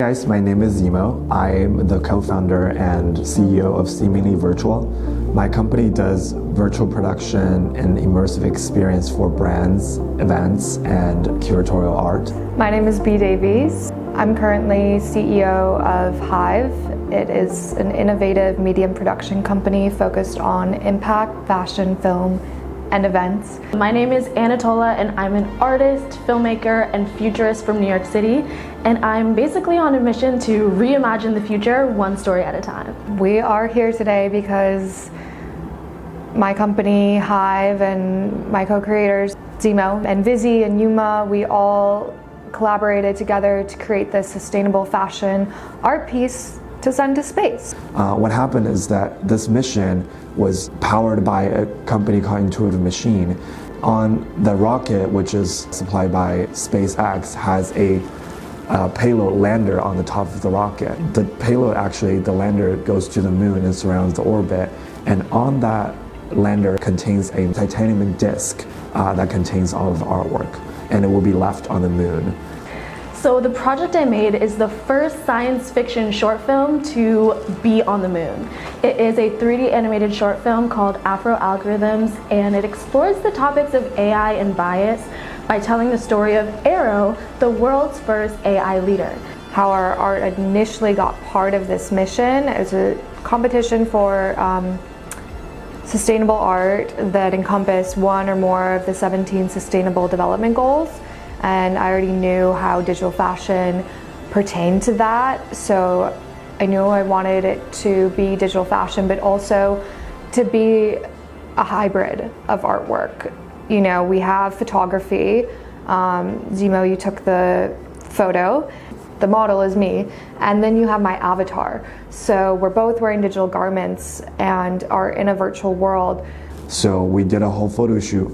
guys, my name is Zemo. I'm the co-founder and CEO of Seemingly Virtual. My company does virtual production and immersive experience for brands, events, and curatorial art. My name is B. Davies. I'm currently CEO of Hive. It is an innovative medium production company focused on impact, fashion, film, and events. My name is Anatola and I'm an artist, filmmaker, and futurist from New York City. And I'm basically on a mission to reimagine the future one story at a time. We are here today because my company, Hive, and my co-creators, Zemo and Vizzy and Yuma, we all collaborated together to create this sustainable fashion art piece to send to space. What happened is that this mission was powered by a company called Intuitive Machine. On the rocket, which is supplied by SpaceX, has a payload lander on the top of the rocket. The payload, actually, the lander goes to the moon and surrounds the orbit. And on that lander contains a titanium disc that contains all of the artwork. And it will be left on the moon. So the project I made is the first science fiction short film to be on the moon. It is a 3D animated short film called Afro Algorithms, and it explores the topics of AI and bias by telling the story of Arrow, the world's first AI leader. How our art initially got part of this mission. It was a competition for sustainable art that encompassed one or more of the 17 Sustainable Development Goals. And I already knew how digital fashion pertained to that. So I knew I wanted it to be digital fashion, but also to be a hybrid of artwork. You know, we have photography. Zemo, you took the photo. The model is me. And then you have my avatar. So we're both wearing digital garments and are in a virtual world. So we did a whole photo shoot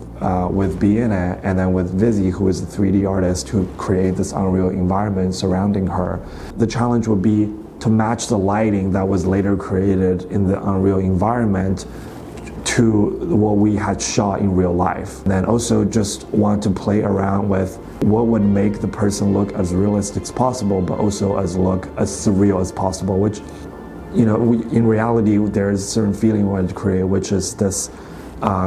with B in it, and then with Vizzy, who is the 3D artist who created this unreal environment surrounding her. The challenge would be to match the lighting that was later created in the unreal environment to what we had shot in real life. And then also just want to play around with what would make the person look as realistic as possible, but also look as surreal as possible, which, you know, in reality, there is a certain feeling we wanted to create, which is this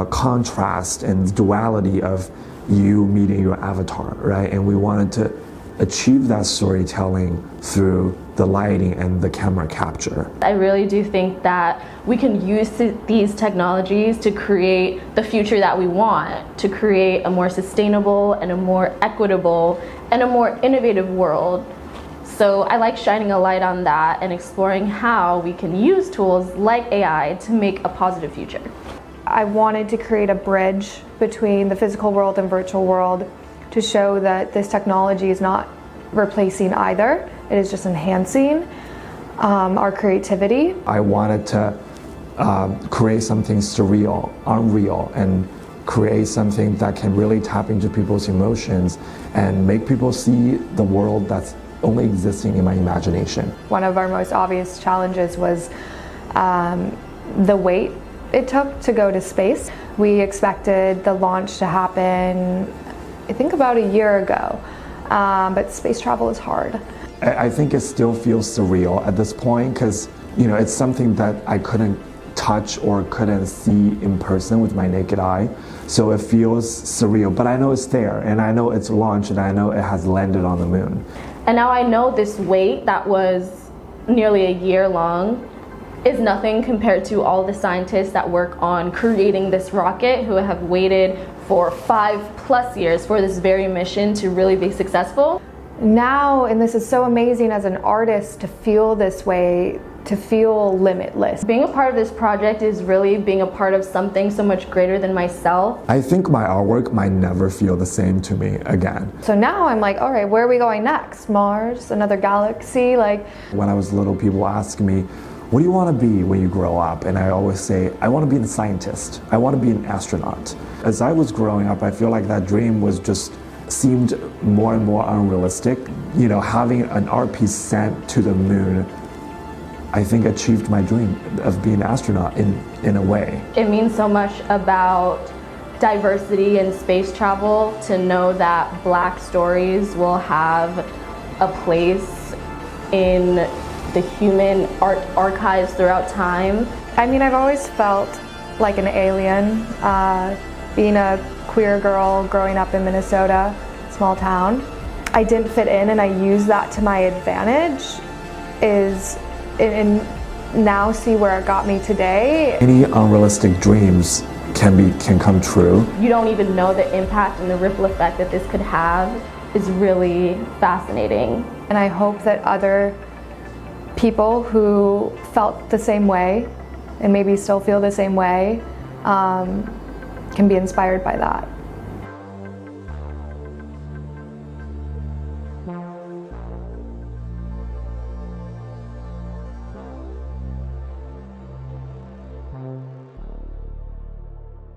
contrast and duality of you meeting your avatar, right? And we wanted to achieve that storytelling through the lighting and the camera capture. I really do think that we can use these technologies to create the future that we want, to create a more sustainable and a more equitable and a more innovative world. So I like shining a light on that and exploring how we can use tools like AI to make a positive future. I wanted to create a bridge between the physical world and virtual world to show that this technology is not replacing either. It is just enhancing our creativity. I wanted to create something surreal, unreal, and create something that can really tap into people's emotions and make people see the world that's only existing in my imagination. One of our most obvious challenges was the weight it took to go to space. We expected the launch to happen, I think, about a year ago, but space travel is hard. I think it still feels surreal at this point because, you know, it's something that I couldn't touch or couldn't see in person with my naked eye. So it feels surreal, but I know it's there, and I know it's launched, and I know it has landed on the moon. And now I know this wait that was nearly a year long is nothing compared to all the scientists that work on creating this rocket who have waited for 5+ years for this very mission to really be successful. Now, and this is so amazing as an artist to feel this way, to feel limitless. Being a part of this project is really being a part of something so much greater than myself. I think my artwork might never feel the same to me again. So now I'm like, all right, where are we going next? Mars, another galaxy? Like, when I was little, people ask me, what do you want to be when you grow up? And I always say, I want to be a scientist. I want to be an astronaut. As I was growing up, I feel like that dream was just seemed more and more unrealistic. You know, having an art piece sent to the moon, I think achieved my dream of being an astronaut in a way. It means so much about diversity in space travel to know that Black stories will have a place in the human art archives throughout time. I mean, I've always felt like an alien, being a queer girl growing up in Minnesota, small town. I didn't fit in, and I used that to my advantage, and now see where it got me today. Any unrealistic dreams can come true. You don't even know the impact and the ripple effect that this could have is really fascinating. And I hope that other people who felt the same way and maybe still feel the same way can be inspired by that.